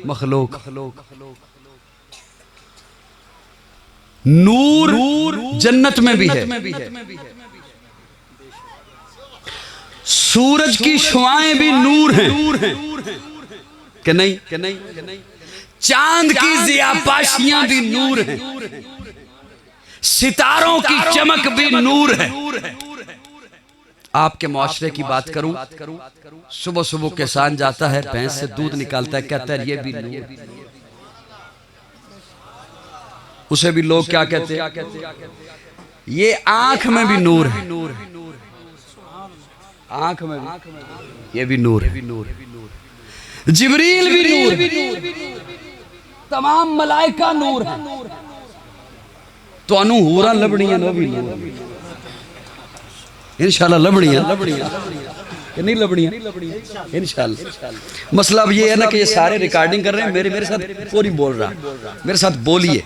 मखलूक। नूर जन्नत में भी है, सूरज की शुआएं भी नूर हैं कि नहीं? चांद की ज़ियापाशियां भी नूर हैं, सितारों की चमक भी नूर है। आपके मुआशरे की बात करूं, सुबह सुबह किसान जाता है, भैंस से दूध निकालता है, कहता है ये भी नूर। उसे भी लोग क्या कहते हैं? ये आंख में भी नूर है, आंख में भी ये भी नूर है। जिब्रील भी नूर है, तमाम मलाइका नूर है, तो अनु हूरा लबड़ियां नो भी नूर इंशाल्लाह लबड़ियां कि नहीं लबड़ियां इंशाल्लाह। मसला अब ये है ना कि ये सारे रिकॉर्डिंग कर रहे हैं, मेरे साथ कोई नहीं बोल रहा, मेरे साथ बोलिए,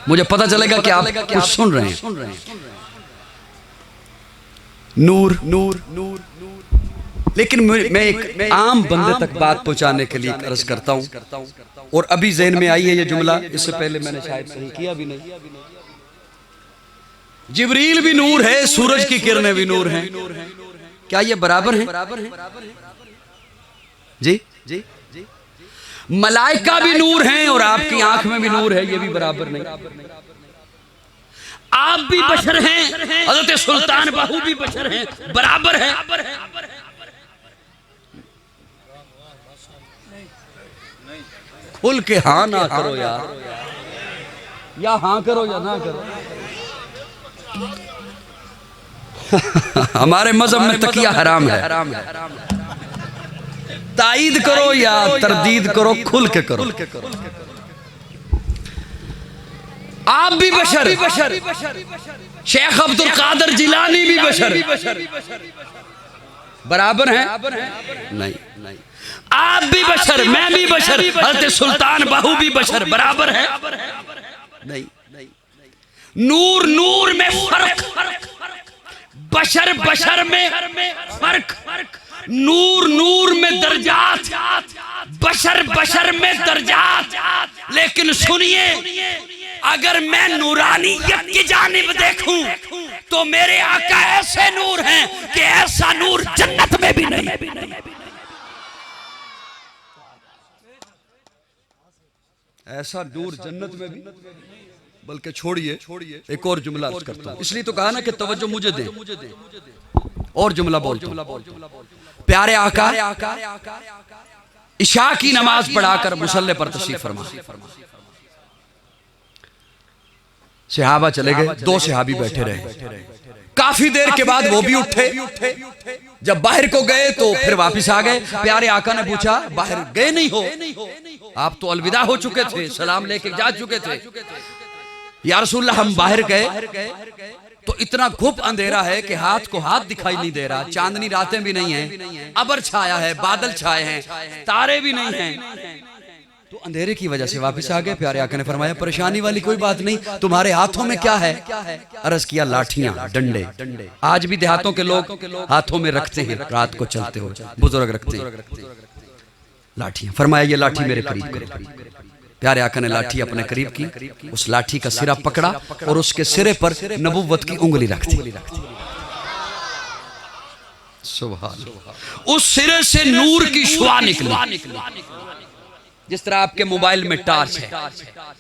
मुझे पता चलेगा कि आप कुछ सुन रहे हैं। नूर नूर नूर, लेकिन मैं एक आम बंदे तक बात पहुंचाने के लिए अर्ज करता हूं, और अभी ज़हन में आई है ये जुमला, इससे पहले मैंने शायद सही किया भी नहीं। जिब्रील भी नूर है, सूरज की किरणें भी नूर हैं, क्या ये बराबर हैं? जी जी, मलाइका भी नूर हैं और आपकी आंख में भी नूर है, ये भी बराबर नहीं। आप भी बशर हैं, हज़रत सुल्तान बाहू भी बशर हैं, बराबर है? खुल के हाँ ना करो यार, या हाँ करो या ना करो। हमारे मजहब में तकिया हराम है, ताईद करो या तरदीद करो, खुल के करो। आप भी बशर, शेख अब्दुल कादिर जिलानी भी बशर, बराबर हैं? नहीं, आप भी बशर, मैं भी बशर, हज़रत सुल्तान बाहू भी बशर, बराबर है? नहीं। नूर नूर में फर्क, बशर बशर में फर्क, नूर नूर में दर्जात, बशर बशर में दर्जात। लेकिन सुनिए, अगर मैं नूरानियत की जानिब देखूं तो मेरे आका ऐसे नूर हैं कि ऐसा नूर जन्नत में भी नहीं। ऐसा नूर जन्नत में भी, बल्कि छोड़िए, एक और जुमला अर्ज करता हूं, इसलिए तो कहा ना कि तवज्जो मुझे दे, और जुमला बोलता हूं। प्यारे आका इशा की नमाज पढ़ाकर मुसल्ले पर तशरीफ फरमा, सहाबा चले गए, 2 सहाबी बैठे रहे। काफी देर के बाद वो भी उठे, जब बाहर को गए तो फिर वापस आ गए। प्यारे आका ने पूछा, बाहर गए नहीं हो? आप तो अलविदा हो चुके थे, सलाम लेके जा चुके थे। या रसूलल्लाह, हम बाहर गए तो इतना घुप अंधेरा है कि हाथ को हाथ दिखाई नहीं दे रहा, चांदनी रातें भी नहीं है, अबर छाया है, बादल छाए हैं, तारे भी नहीं हैं, तो अंधेरे की वजह से वापस आ गए। प्यारे आका ने फरमाया, परेशानी वाली कोई बात नहीं, तुम्हारे हाथों में क्या है? अर्ज किया, लाठियां, डंडे। आज भी देहातों के लोग हाथों में रखते हैं, रात को चलते हो, बुजुर्ग रखते हैं लाठियां। फरमाया, ये लाठी मेरे करीब करो। प्यारे आका ने लाठी अपने करीब की, उस लाठी का सिरा पकड़ा और उसके सिरे पर नबुव्वत की उंगली रख दी। सुभान, उस सिरे से नूर की शुआ निकली, जिस तरह आपके मोबाइल में टार्च है।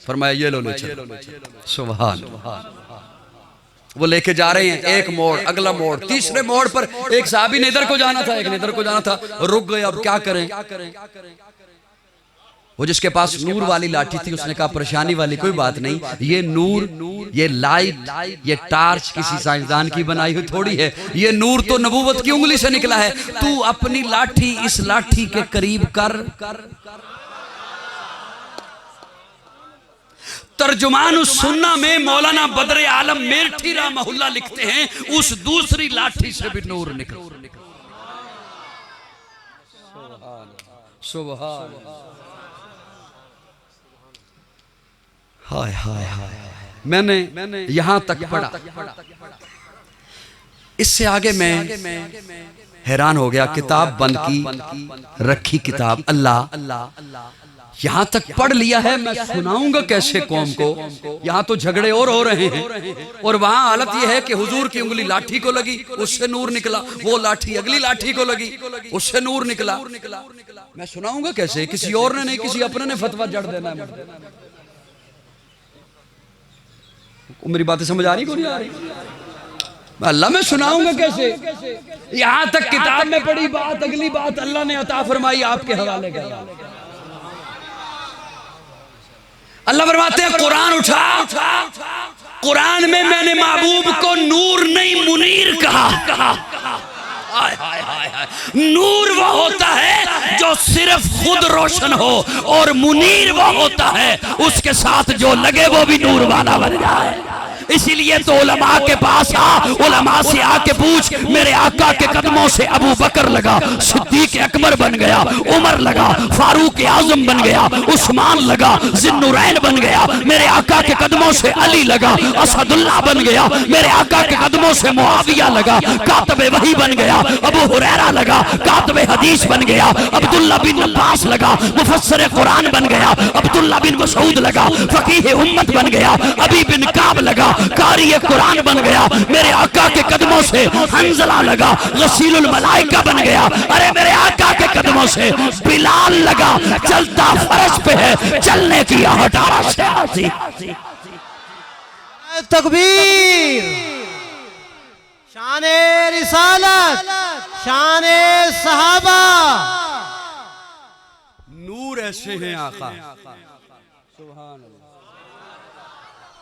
फरमाया, ये लो, ले चलो। सुभान, वो लेके जा रहे हैं, एक मोड़, अगला मोड़, तीसरे मोड़ पर एक साहबी ने इधर को जाना था, एक ने इधर को जाना था, रुक गए, अब क्या करें? वो जिसके पास नूर वाली लाठी थी उसने कहा, परेशानी वाली कोई बात नहीं, ये नूर, ये लाइट, ये टार्च किसी साइंसदान की बनाई हुई थोड़ी है, ये नूर तो नबूवत की उंगली से निकला है। तू अपनी लाठी इस लाठी के करीब कर। तर्जुमान सुन्ना में मौलाना बदर आलम मेरठी रहमहुल्लाह लिखते हैं, उस दूसरी लाठी से भी नूर निकला। सुभान, हाय हाय हाय। मैंने यहां तक पढ़ा, इससे आगे मैं हैरान हो गया। किताब बंद की, रखी किताब, अल्लाह यहां तक पढ़ लिया है, मैं सुनाऊंगा कैसे कौम को? यहां तो झगड़े और हो रहे हैं, और वहां हालत यह है कि हुजूर की उंगली लाठी को लगी, उससे नूर निकला, वो लाठी अगली लाठी को लगी, उससे नूर निकला। मैं सुनाऊंगा कैसे? किसी और ने नहीं, किसी अपने ने फतवा जड़ देना है। मेरी बातें समझ आ रही को नहीं आ रही? अल्लाह, मैं सुनाऊंगा कैसे? यहां तक किताब में पढ़ी बात, अगली बात अल्लाह ने अता फरमाई, आपके हवाले कर। अल्लाह फरमाते हैं, कुरान उठा, कुरान में मैंने महबूब को नूर नहीं मुनीर कहा। हाय हाय हाय हाय। नूर वो होता है जो सिर्फ खुद रोशन हो, और मुनीर वो होता है उसके साथ जो लगे वो भी नूर वाला बन जाए। इसीलिए तो उलमा के पास उलमा से आके पूछ, मेरे आका के कदमों से अबू बकर लगा, सिद्दीक अकबर बन गया, उमर लगा, फारूक आजम बन गया, उस्मान लगा, जिन्नुरैन बन गया, मेरे आका के कदमों से अली लगा, असदुल्लाह बन गया, मेरे आका के कदमों से मुआविया लगा, कातबे वही बन गया, अबू हुरैरा लगा, कातबे हदीस बन गया, अब्दुल्ला बिन अब्बास लगा, मुफस्सिर कुरान बन गया, अब्दुल्ला बिन मसूद लगा, फकीह उम्मत बन गया, अबी बिन काब लगा, कारी कुरान बन गया, मेरे आका के कदमों से हंजला लगा, गसीलुल मलाइका बन गया, अरे मेरे आका के कदमों से बिलाल लगा, चलता फर्श पे है, चलने की आहट आवाज़ से आती। तकबीर, शाने रिसालत, शाने सहाबा। नूर ऐसे हैं आका, सुभान अल्लाह।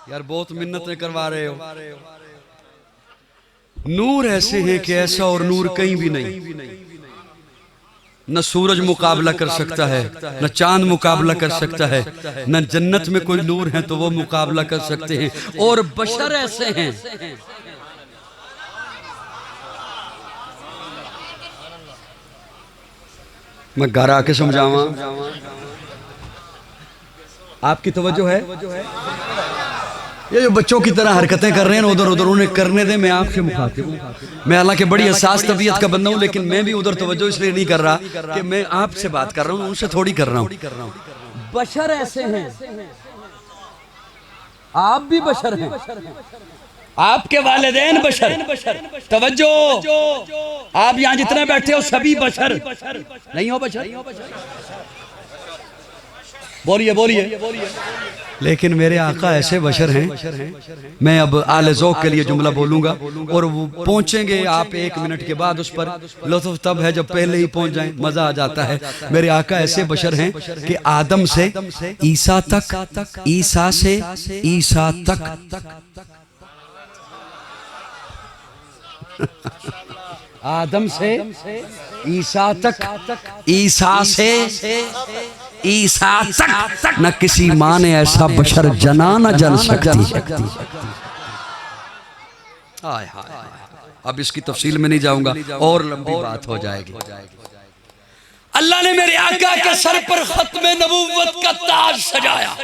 यार बहुत मिन्नतें करवा रहे हो। नूर ऐसे हैं कि ऐसा और नूर कहीं भी नहीं। न सूरज मुकाबला कर सकता है, न चांद मुकाबला कर सकता है, न जन्नत में कोई नूर है तो वो मुकाबला कर सकते हैं। और बशर ऐसे हैं, मैं घर आके समझावा, आपकी तवज्जो है? ये जो बच्चों की तरह हरकतें कर रहे हैं उधर उधर, उन्हें करने दें। मैं आपसे मुखातिब हूं, मैं हालांकि बड़ी हसास तबीयत का बंदा हूं, लेकिन मैं भी उधर तवज्जो इसलिए नहीं कर रहा कि मैं आपसे बात कर रहा हूं, उनसे थोड़ी कर रहा हूं। बशर ऐसे हैं, आप भी बशर हैं, आपके वालिदैन बशर, तवज्जो, आप यहां जितने बैठे हो सभी बशर नहीं हो? बशर बोलिए बोलिए। लेकिन मेरे आका ऐसे बशर हैं, मैं अब आले ज़ौक़ के लिए जुमला बोलूंगा और वो पहुंचेंगे आप 1 मिनट के बाद उस पर। लुत्फ़ तब है जब पहले ही पहुंच जाएं, मजा आ जाता है। मेरे आका ऐसे बशर हैं कि आदम से ईसा तक, ईसा से ईसा तक, आदम से ईसा तक, ईसा से ईसा तक न किसी माँ ने ऐसा बशर जना न जन सकती। अब इसकी तफसील में नहीं जाऊंगा और लंबी बात हो जाएगी। अल्लाह ने मेरे आका के सर पर खत्म नबूवत का ताज सजाया।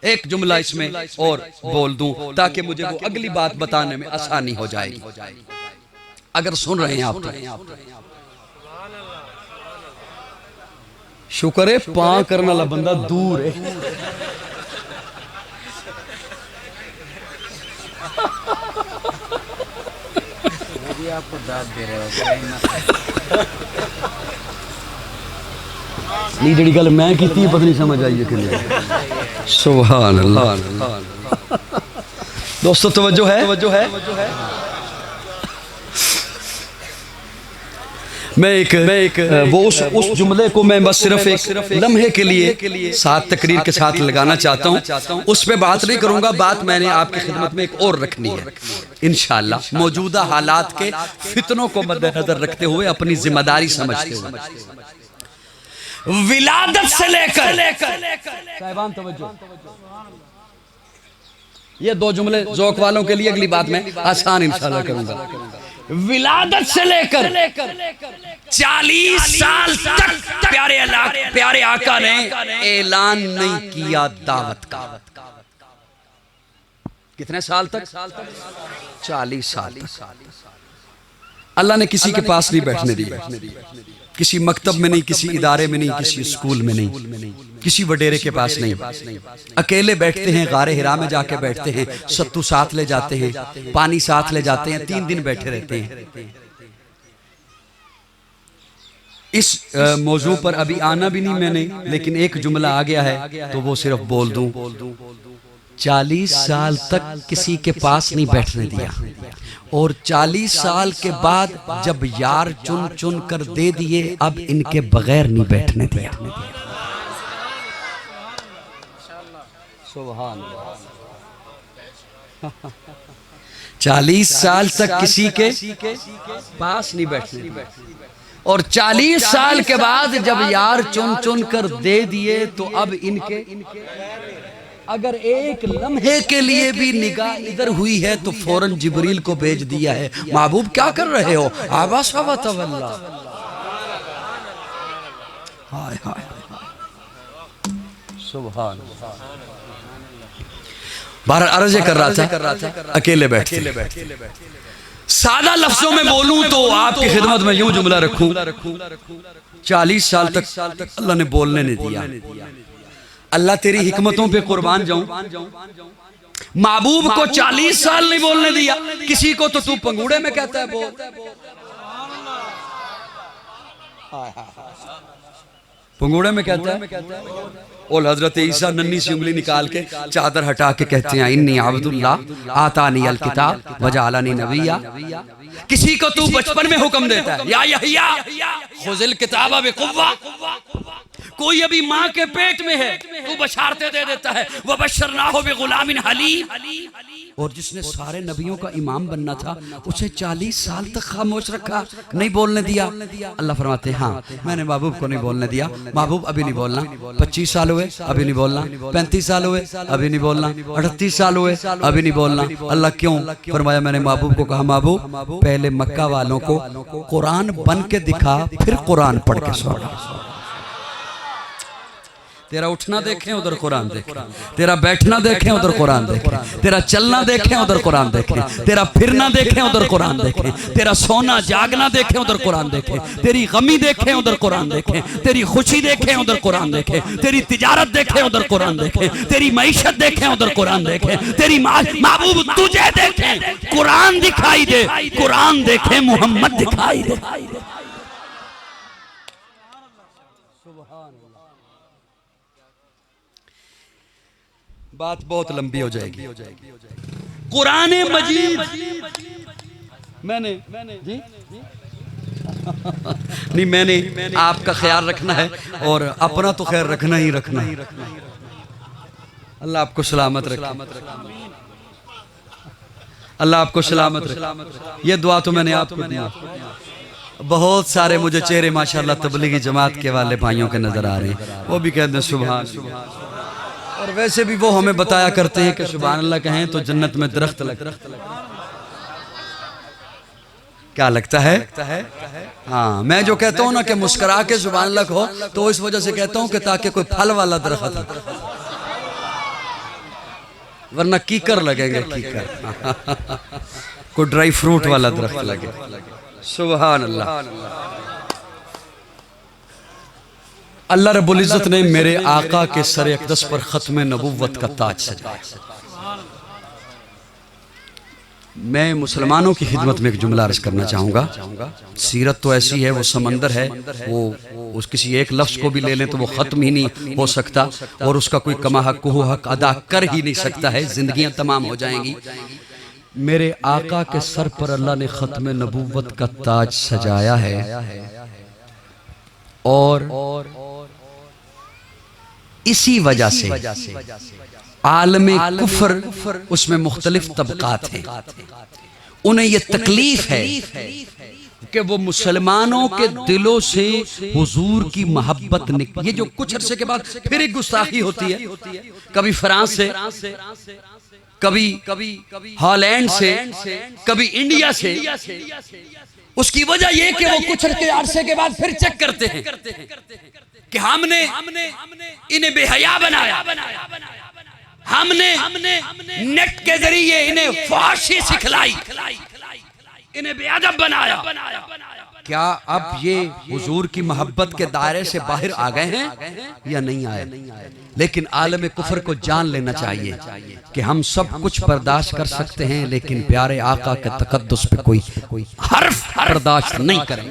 एक जुमला इसमें और बोल दूं ताकि मुझे वो अगली बात बताने में आसानी हो जाएगी, अगर सुन रहे हैं आप। शुक्र है पा करने वाला बंदा दूर है। आपको दाद दे रहे हो नहीं, जड़ी गल मैं की पता नहीं समझ आई है कि नहीं। सुभान अल्लाह। दोस्तों तवज्जो है। मैं एक वो उस जुमले को मैं बस सिर्फ एक लम्हे के लिए साथ तकरीर के साथ लगाना चाहता हूँ। उस पर बात नहीं करूँगा, बात मैंने आपकी खिदमत में एक और रखनी है इंशाअल्लाह, मौजूदा हालात के फितनों को मद्देनजर रखते हुए, अपनी जिम्मेदारी समझते हुए। विलादत से लेकर साहिबान तवज्जो, ये 2 जुमले ज़ौक़ वालों के लिए, अगली बात में आसान इंशाअल्लाह करूँगा। विलादत से लेकर 40 साल तक प्यारे आका ने ऐलान नहीं किया दावत का। कितने साल तक? 40 साल तक अल्लाह ने किसी के पास नहीं बैठने दिया, किसी मकतब में नहीं, किसी इदारे में नहीं, किसी स्कूल में नहीं, किसी वडेरे के पास नहीं। अकेले बैठते हैं, गारे हिरा में जाके बैठते हैं, सत्तू साथ ले जाते हैं, पानी साथ ले जाते हैं, 3 दिन बैठे रहते हैं। इस मौजू पर अभी आना भी नहीं मैंने, लेकिन एक जुमला आ गया है तो वो सिर्फ बोल दूं। 40 साल तक किसी के पास नहीं बैठने दिया, और 40 साल के बाद जब यार चुन चुन कर दे दिए, अब इनके बगैर नहीं बैठने दिया। सुभान अल्लाह। 40 साल तक किसी के पास नहीं बैठने, और 40 साल के बाद जब यार चुन चुन कर दे दिए तो अब इनके अगर एक लम्हे के लिए भी निगाह इधर हुई है तो फौरन जिब्रील को भेज दिया है, महबूब क्या कर रहे हो, आबासा व तवल्ला। हाय हाय सुभान। बाहर अर्ज कर रहा था अकेले बैठ सादा लफ्जों में बोलूं तो आपकी खिदमत में यूं जुमला रखूं, 40 साल तक अल्लाह ने बोलने नहीं दिया। अल्लाह तेरी हिकमतों पे कुर्बान जाऊं, महबूब को 40 साल नहीं बोलने दिया। किसी को तो तू पंगूड़े में कहता है बोल, पंगूड़े में कहता है। और हजरत ईसा नन्ही सी उंगली निकाल के चादर हटा के कहते हैं इन्नी अब्दुल्लाह आतानी अल किताब वजअलनी नबिय्या। किसी को तू बचपन में हुक्म देता है या यहया खुज़िल किताबा बिक़ुव्वा, कोई अभी माँ के पेट में है तू बशारते दे देता है वह बशरनाहु बिग़ुलामिन हलीम। और जिसने सारे नबियों का इमाम बनना था उसे 40 साल तक खामोश रखा, नहीं बोलने दिया। अल्लाह फरमाते हैं हाँ मैंने महबूब को नहीं बोलने दिया। महबूब अभी नहीं बोलना, 25 साल हुए अभी नहीं बोलना, 35 साल हुए अभी नहीं बोलना, 38 साल हुए अभी नहीं बोलना। अल्लाह क्यों? फरमाया मैंने महबूब को कहा महबूब पहले मक्का वालों को कुरान बन के दिखा फिर कुरान पढ़ के सुना। तेरा उठना देखें उधर कुरान देखें, तेरा बैठना देखें उधर कुरान देखें, तेरा चलना देखें उधर कुरान देखें, तेरा फिरना देखें उधर कुरान देखें, तेरा सोना जागना देखें उधर कुरान देखें, तेरी गमी देखें उधर कुरान देखें, तेरी खुशी देखें उधर कुरान देखें, तेरी तिजारत देखें उधर कुरान देखें, तेरी मईशत देखें उधर कुरान देखें, तेरी महबूब तुझे देखें कुरान दिखाई दे, कुरान देखें मोहम्मद दिखाई दे। बात बहुत लंबी हो जाएगी। कुरान मजीद मैंने जी नहीं मैंने आपका ख्याल रखना है और अपना तो खैर रखना ही रखना है। अल्लाह आपको सलामत रखे, अल्लाह आपको सलामत रखे। ये दुआ तो मैंने आपको दी। बहुत सारे मुझे चेहरे माशाल्लाह तबलीगी जमात के वाले भाइयों के नजर आ रहे हैं, वो भी कहते हैं सुभान सुभान। और वैसे भी वो हमें बताया करते हैं कि सुभान अल्लाह कहें तो जन्नत में दरख्त लगता है। क्या लगता है? हाँ मैं जो कहता हूँ ना कि मुस्कुरा के सुभान अल्लाह हो तो इस वजह से कहता हूँ कि ताकि कोई फल वाला दरख्त हो, वरना कीकर लगेंगे कीकर कोई ड्राई फ्रूट वाला दरख्त लगे। सुभान अल्लाह। अल्लाह रब्बुल इज़्ज़त ने मेरे आका के सर अक़दस पर ख़त्म नबुव्वत का ताज सजाया। मैं मुसलमानों की खिदमत में एक जुमला अर्ज करना चाहूँगा। सीरत तो ऐसी है, वो समंदर है, वो उस किसी एक लफ्ज़ को भी ले लें तो वो ख़त्म ही नहीं हो सकता और उसका कोई कमा हक हक अदा कर ही नहीं सकता है, ज़िंदगियाँ तमाम हो जाएंगी। मेरे आका के सर पर अल्लाह ने ख़त्म नबुव्वत का ताज सजाया है और इसी वजह से आलमे कुफ्र उसमें मुख्तलिफ तबकात हैं। उन्हें यह तकलीफ है कि वो मुसलमानों के दिलों से हुजूर की मोहब्बत ये जो कुछ अरसे के बाद फिर एक गुस्ताखी होती है, कभी फ्रांस से, कभी हॉलैंड से, कभी इंडिया से। उसकी वजह यह कि वो कुछ अरसे के बाद फिर चेक करते हैं कि हमने इन्हें बेहया बनाया, हमने नेट के जरिए इन्हें फाशी सिखलाई, इन्हें बेअदब बनाया। क्या अब ये हुजूर की मोहब्बत के दायरे से बाहर आ गए हैं या नहीं आए? लेकिन आलम कुफर को जान लेना चाहिए कि हम सब कुछ बर्दाश्त कर सकते हैं लेकिन प्यारे आका के तकद्दुस पे कोई हर्फ बर्दाश्त नहीं करें।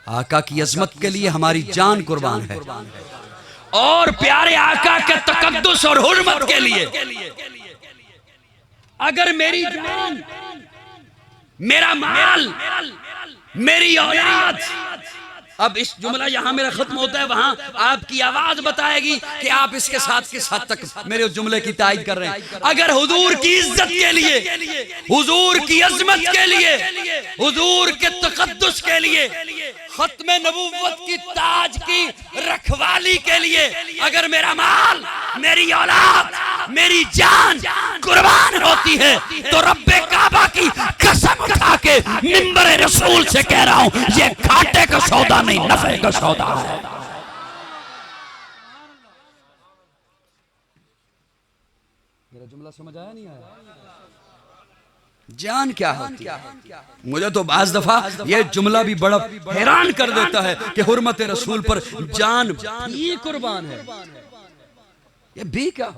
आका की अजमत के लिए हमारी जान कुर्बान है और प्यारे आका के तकद्दुस और हुर्मत के लिए अगर मेरी जान, मेरा माल, मेरी औलाद अब इस जुमला यहाँ मेरा खत्म होता है, वहां आपकी आवाज बताएगी कि आप इसके साथ किस हद तक मेरे उस जुमले की तायद कर रहे हैं। अगर हुजूर की इज्जत के लिए, हुजूर की अजमत के लिए, हुजूर के तकद्दुस के लिए, खत्मे नबूवत की ताज की रखवाली के लिए अगर मेरा माल, मेरी औलाद, मेरी जान कुर्बान होती है तो रब्बे काबा की कसम उठा के मिंबर रसूल से कह रहा हूं, ये घाटे का सौदा नहीं, नफे का सौदा है। मेरा जुमला समझ आया नहीं आया? जान क्या होती है? मुझे तो बाज दफा ये जुमला भी बड़ा हैरान कर देता है कि हुर्मत रसूल पर जान भी कुर्बान है। ये भी क्या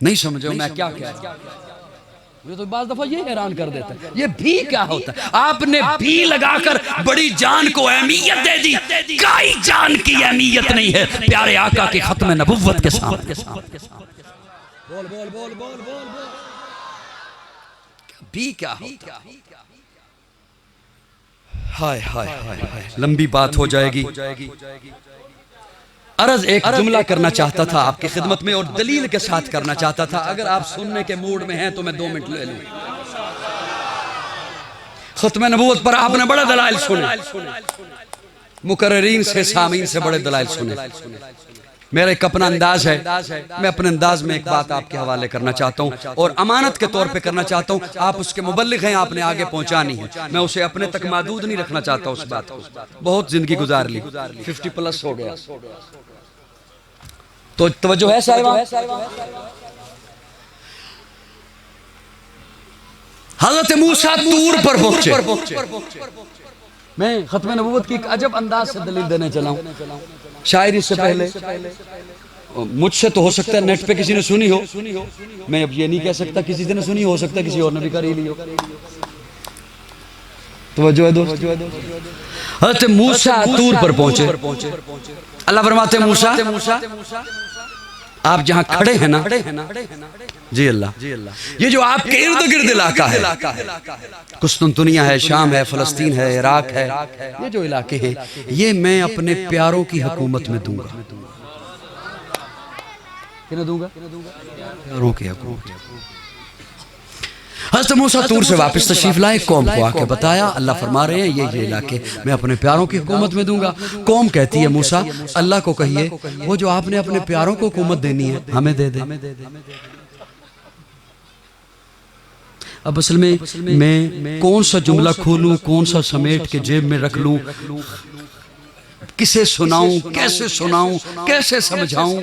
नहीं समझो मैं क्या कह रहा हूं? मुझे तो बाज दफा ये हैरान कर देता है, ये भी क्या होता है? आपने भी लगाकर बड़ी जान को अहमियत दे दी, कोई जान की अहमियत नहीं है प्यारे आका के खत्म नबुव्वत के साथ। बोल बोल बोल बोल बोल बोल भी क्या होता? हाय हाय हाय हाय, लंबी बात हो जाएगी। अर्ज एक जुमला करना चाहता था आपकी खिदमत में और दलील के साथ करना चाहता था। अगर आप सुनने के मूड में हैं तो मैं 2 मिनट ले लूं। खत्म नबूवत पर आपने बड़े दलाइल सुने, मुकर्रिरीन से, सामीन से बड़े दलाइल सुने। मेरा एक अपना अंदाज है, मैं अपने अंदाज में एक बात आपके हवाले करना चाहता हूं और अमानत के तौर पे करना चाहता हूं। आप उसके मुबल्लिग हैं, आपने आगे पहुंचानी है। मैं उसे अपने तक महदूद नहीं रखना चाहता उस बात को। बहुत जिंदगी गुजार ली, 50+ हो गया, तो तवज्जो है साहिबा। हज़रत मूसा तूर पर पहुंचे। मैं खत्म नबूवत की एक अजब अंदाज से दलील देने चला हूं। शायरी से पहले मुझसे तो हो सकता है नेट पे किसी ने सुनी हो, मैं अब ये नहीं कह सकता किसी ने सुनी, हो सकता है किसी और ने भी कर ही ली हो। तवज्जो है दोस्त। हज़रत मूसा तूर पर पहुंचे। अल्लाह फरमाते मूसा आप जहां खड़े हैं ना, जी अल्लाह, ये जो आपके इर्द गिर्द इलाका है, कुस्तुनतुनिया है, शाम है, फलस्तीन है, इराक है, ये जो इलाके हैं, ये मैं अपने प्यारों की हुकूमत में दूंगा। किन्हें दूंगा? प्यारों की हुकूमत। हज़रत मूसा तूर से वापस तशरीफ लाए, कौम को आके बताया। अल्लाह फरमा रहे हैं ये इलाके मैं अपने प्यारों की हुकूमत में दूंगा। कौम कहती है मूसा अल्लाह को कहिए वो जो आपने अपने प्यारों को हुकूमत देनी है हमें दे दे। अब असल में मैं कौन सा जुमला खोलूं, कौन सा समेट के जेब में रख लूं, किसे सुनाऊं, कैसे सुनाऊं, कैसे समझाऊं,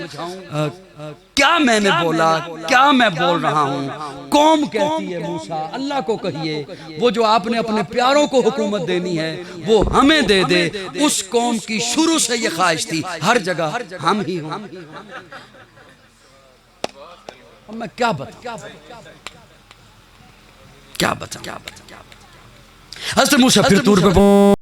क्या मैंने बोला, क्या मैं बोल रहा हूं। कौम कहती है मूसा अल्लाह को कहिए वो जो आपने अपने प्यारों को हुकूमत देनी है वो हमें दे दे। उस कौम की शुरू से ये ख्वाहिश थी हर जगह हम ही हों। मैं क्या बता हज़रत मूसा फिर तूर पे